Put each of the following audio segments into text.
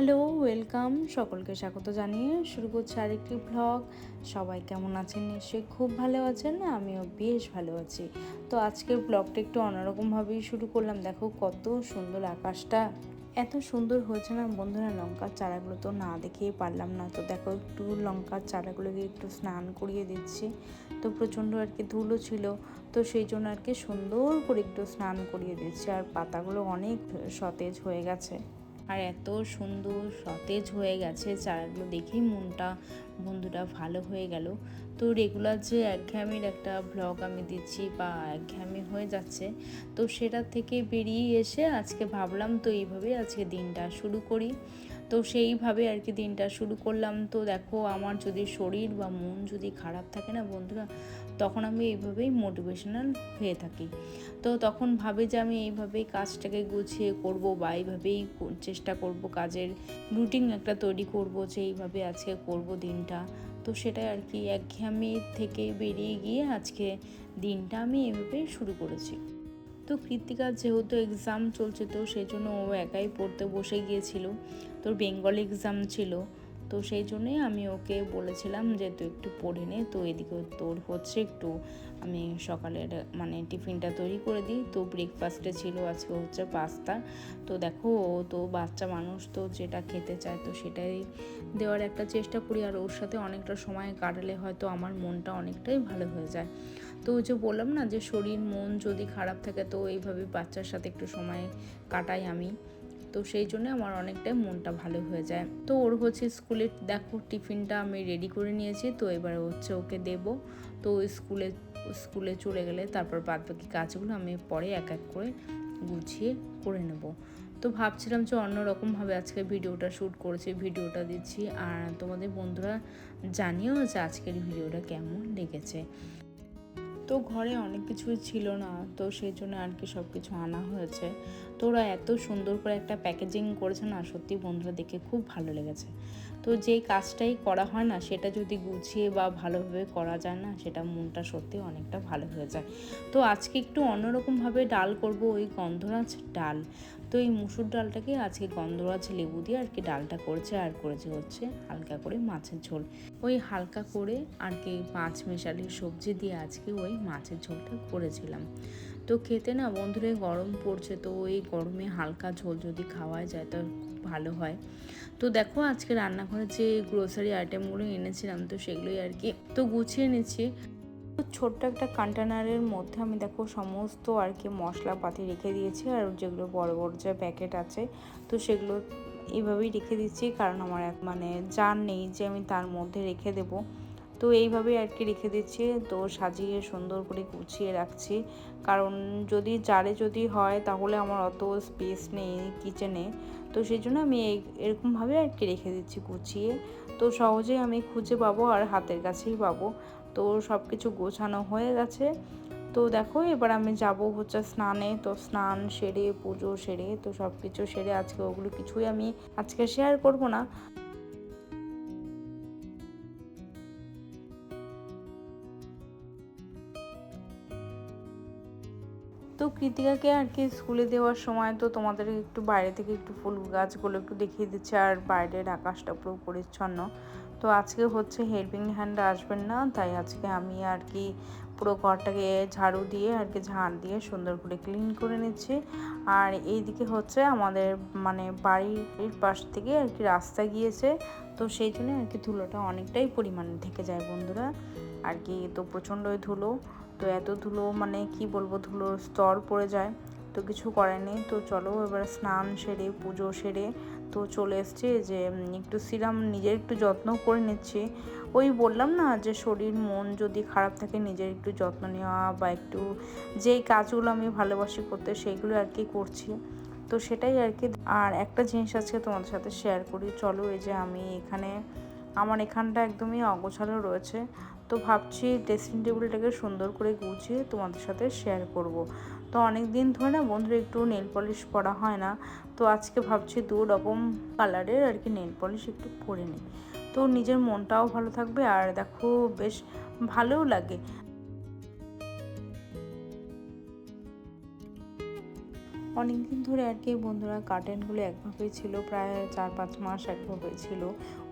Hello, welcome. সকলকে স্বাগত জানিয়ে শুরু করছি আরেকটি ব্লগ। সবাই কেমন আছেন? নিশ্চয়ই খুব ভালো আছেন। আমিও বেশ ভালো আছি। তো আজকের ব্লগটা একটু অন্যরকমভাবেই শুরু করলাম। দেখো কত সুন্দর আকাশটা, এত সুন্দর হয়েছে না বন্ধুরা। লঙ্কার চারাগুলো তো না দেখেই পারলাম না। তো দেখো একটু লঙ্কার চারাগুলোকে একটু স্নান করিয়ে দিচ্ছি। তো প্রচণ্ড আর কি ধুলো ছিল, তো সেই জন্য আর কি সুন্দর করে একটু স্নান করিয়ে দিচ্ছি। আর পাতাগুলো অনেক সতেজ হয়ে গেছে, আর এত সুন্দর সতেজ হয়ে গেছে চারাগুলো, দেখেই মনটা বন্ধুরা ভালো হয়ে গেল। তো রেগুলার যে একঘেয়েমির একটা ব্লগ আমি দিচ্ছি বা একঘেয়েমি হয়ে যাচ্ছে, তো সেটার থেকে বেরিয়ে এসে আজকে ভাবলাম তো এইভাবেই আজকে দিনটা শুরু করি। তো সেইভাবে আর কি দিনটা শুরু করলাম। তো দেখো আমার যদি শরীর বা মন যদি খারাপ থাকে না বন্ধুরা, তখন আমি এইভাবেই মোটিভেশনাল হয়ে থাকি। তো তখন ভাবি যে আমি এইভাবেই কাজটাকে গুছিয়ে করব বা এইভাবেই চেষ্টা করব, কাজের রুটিন একটা তৈরি করব যে এইভাবে আজকে করব দিনটা। তো সেটাই আর কি একঘেয়েমি থেকে বেরিয়ে গিয়ে আজকে দিনটা আমি এভাবেই শুরু করেছি। তো কৃত্তিকার যেহেতু এক্সাম চলছে, তো সেই জন্য ও একাই পড়তে বসে গিয়েছিল। তোর বেঙ্গল এক্সাম ছিল, তো সেই জন্যই আমি ওকে বলেছিলাম যে তুই একটু পড়ে নে। তো এদিকে তোর হচ্ছে একটু আমি সকালের মানে টিফিনটা তৈরি করে দিই। তো ব্রেকফাস্টে ছিল আজকে হচ্ছে পাস্তা। তো দেখো ও তো বাচ্চা মানুষ, তো যেটা খেতে চায় তো সেটাই দেওয়ার একটা চেষ্টা করি। আর ওর সাথে অনেকটা সময় কাটালে হয়তো আমার মনটা অনেকটাই ভালো হয়ে যায়। তো ওই যে বললাম না যে শরীর মন যদি খারাপ থাকে, তো এইভাবে বাচ্চার সাথে একটু সময় কাটাই আমি। তো সেই জন্য আমার অনেকটাই মনটা ভালো হয়ে যায়। তো ওর হচ্ছে স্কুলে দেখো টিফিনটা আমি রেডি করে নিয়েছি। তো এবার হচ্ছে ওকে দেব। তো স্কুলে চলে গেলে তারপর বাদবাকি কাজগুলো আমি পরে এক এক করে গুছিয়ে করে নেব। তো ভাবছিলাম যে অন্যরকমভাবে আজকে ভিডিওটা শ্যুট করেছি, ভিডিওটা দিচ্ছি। আর তোমাদের বন্ধুরা জানিও যে আজকের ভিডিওটা কেমন লেগেছে। তো ঘরে অনেক কিছুই ছিল না, তো সেই জন্য আর কি সব কিছু আনা হয়েছে। তো ওরা এত সুন্দর করে একটা প্যাকেজিং করেছে না, সত্যি বন্ধুরা দেখে খুব ভালো লেগেছে। তো যেই কাজটাই করা হয় না, সেটা যদি গুছিয়ে বা ভালোভাবে করা যায় না, সেটা মনটা সত্যি অনেকটা ভালো হয়ে যায়। তো আজকে একটু অন্যরকমভাবে ডাল করব, ওই গন্ধরাজ ডাল। তো এই মুসুর ডালটাকে আজকে গন্ধরাজ লেবু দিয়ে আর কি ডালটা করেছে, আর করেছে হচ্ছে হালকা করে মাছের ঝোল। ওই হালকা করে আর কি পাঁচ মেশালি সবজি দিয়ে আজকে ওই মাছের ঝোলটা করেছিলাম। তো খেতে না বন্ধুরা গরম পড়ছে, তো ওই গরমে হালকা ঝোল যদি খাওয়া যায় তো খুব ভালো হয়। তো দেখো আজকে রান্নাঘরে যে গ্রোসারি আইটেমগুলো এনেছিলাম, তো সেগুলোই আর কি তো গুছিয়ে নিচ্ছি। ছোট্ট একটা কন্টেনারের মধ্যে আমি দেখো সমস্ত আর কি মশলাপাতি রেখে দিয়েছি। আর যেগুলো বড় বড় যে প্যাকেট আছে, তো সেগুলো এইভাবেই রেখে দিচ্ছি, কারণ আমার মানে জার নেই যে আমি তার মধ্যে রেখে দেব। তো এইভাবেই আর কি রেখে দিচ্ছি। তো সাজিয়ে সুন্দর করে গুছিয়ে রাখছি, কারণ যদি জারে যদি হয় তাহলে আমার অত স্পেস নেই কিচেনে। তো সেই জন্য আমি এরকমভাবে আর কি রেখে দিচ্ছি গুছিয়ে। তো সহজেই আমি খুঁজে পাবো আর হাতের কাছেই পাবো। তো সব কিছু গোছানো হয়ে গেছে। তো দেখো এবার আমি যাব হচ্ছে স্নানে। তো স্নান সেরে পুজো সেরে তো সব কিছু সেরে আজকে ওগুলো কিছুই আমি আজকে শেয়ার করব না। তো কৃতিকাকে আর কি স্কুলে দেওয়ার সময় তো তোমাদের একটু বাইরে থেকে একটু ফুল গাছগুলো একটু দেখিয়ে দিচ্ছে, আর বাইরের আকাশটা পুরো পরিচ্ছন্ন। তো আজকে হচ্ছে হেল্পিং হ্যান্ড আসবেন না, তাই আজকে আমি আর কি পুরো ঘরটাকে ঝাড়ু দিয়ে আর কি ঝাড় দিয়ে সুন্দর করে ক্লিন করে নিচ্ছি। আর এইদিকে হচ্ছে আমাদের মানে বাড়ির পাশ থেকে আর কি রাস্তা গিয়েছে, তো সেই জন্য আর কি ধুলোটা অনেকটাই পরিমাণে থেকে যায় বন্ধুরা আর কি। তো প্রচণ্ডই ধুলো, তো এত ধুলো মানে কি বলবো, ধুলোর স্তর পড়ে যায়। তো কিছু করার নেই। তো চলো এবার স্নান সেরে পুজো সেরে তো চলে এসছি যে একটু সিরাম নিজের একটু যত্ন করে নিচ্ছি। ওই বললাম না যে শরীর মন যদি খারাপ থাকে নিজের একটু যত্ন নেওয়া বা একটু যেই কাজগুলো আমি ভালোবাসি করতে সেইগুলো আর কি করছি। তো সেটাই আর কি। আর একটা জিনিস আজকে তোমাদের সাথে শেয়ার করি, চলো। এই যে আমি এখানে আমার এখানটা একদমই অগোছালো রয়েছে, তো ভাবছি ড্রেসিং টেবিলটাকে সুন্দর করে গুছিয়ে তোমাদের সাথে শেয়ার করব। তো অনেক দিন ধরে না বন্ধুরা একটু নেল পলিশ করা হয় না, তো আজকে ভাবছি দু রকম কালারের আর কি নেল পলিশ একটু করে নিই। তো নিজের মনটাও ভালো থাকবে, আর দেখো বেশ ভালোও লাগে। অনেক দিন ধরে আর কি বন্ধুরা কার্টেনগুলো একভাবেই ছিল, প্রায় 4-5 মাস একভাবেই ছিল।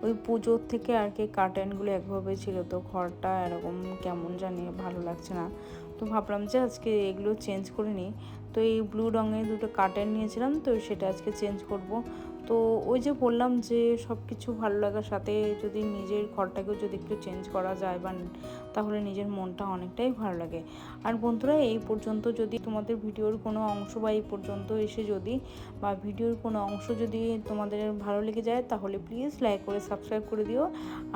ওই পুজোর থেকে আর কি কার্টেনগুলো একভাবেই ছিল, তো ঘরটা এরকম কেমন জানি ভালো লাগছে না। তো ভাবলাম যে আজকে এগুলো চেঞ্জ করে নিই। তো এই ব্লু রঙের দুটো কার্টেন নিয়েছিলাম, তো সেটা আজকে চেঞ্জ করব। তো ওই যে বললাম যে সব কিছু ভালো লাগার সাথে যদি নিজের ঘরটাকেও যদি একটু চেঞ্জ করা যায় বা তাহলে নিজের মনটা অনেকটাই ভালো লাগে। আর বন্ধুরা এই পর্যন্ত যদি তোমাদের ভিডিওর কোনো অংশ বা এই পর্যন্ত এসে যদি বা ভিডিওর কোনো অংশ যদি তোমাদের ভালো লেগে যায় তাহলে প্লিজ লাইক করে সাবস্ক্রাইব করে দিও।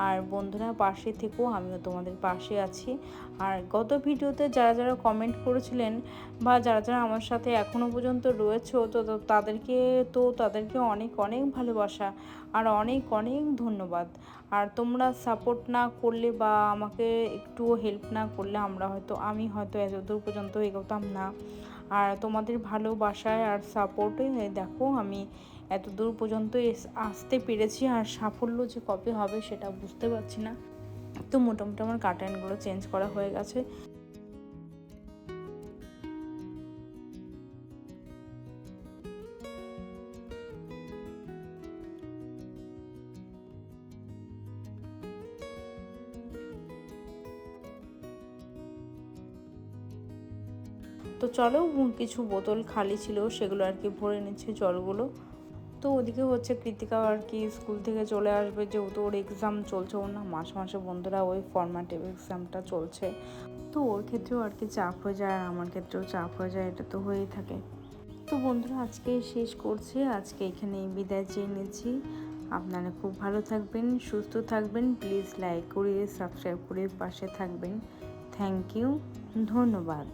আর বন্ধুরা পাশে থেকেও, আমিও তোমাদের পাশে আছি। আর গত ভিডিওতে যারা যারা কমেন্ট করেছিলেন বা যারা যারা আমার সাথে এখনও পর্যন্ত রয়েছে, তাদেরকে অনেক অনেক ভালোবাসা আর অনেক অনেক ধন্যবাদ। আর তোমরা সাপোর্ট না করলে বা আমাকে একটুও হেল্প না করলে আমি হয়তো এতদূর পর্যন্ত এগোতাম না। আর তোমাদের ভালোবাসায় আর সাপোর্টে দেখো আমি এতদূর পর্যন্ত আসতে পেরেছি। আর সাফল্য যে কবে হবে সেটা বুঝতে পারছি না। তো মোটামুটি আমার কার্টেনগুলো চেঞ্জ করা হয়ে গেছে। তো চলো, কিছু বোতল খালি ছিল সেগুলো আর কি ভরে নিচ্ছে জলগুলো। তো ওদিকে হচ্ছে কৃতিকা আর কি স্কুল থেকে চলে আসবে, যেহেতু ওর এক্সাম চলছে, ওর না মাসে মাসে বন্ধুরা ওই ফর্মেটিভ এক্সামটা চলছে। তো ওর ক্ষেত্রেও আর কি চাপ হয়ে যায়, আর আমার ক্ষেত্রেও চাপ হয়ে যায়, এটা তো হয়েই থাকে। তো বন্ধুরা আজকে শেষ করছি, আজকে এখানেই বিদায় চেয়ে নিচ্ছি। আপনারা খুব ভালো থাকবেন, সুস্থ থাকবেন। প্লিজ লাইক করে সাবস্ক্রাইব করে পাশে থাকবেন। থ্যাংক ইউ, ধন্যবাদ।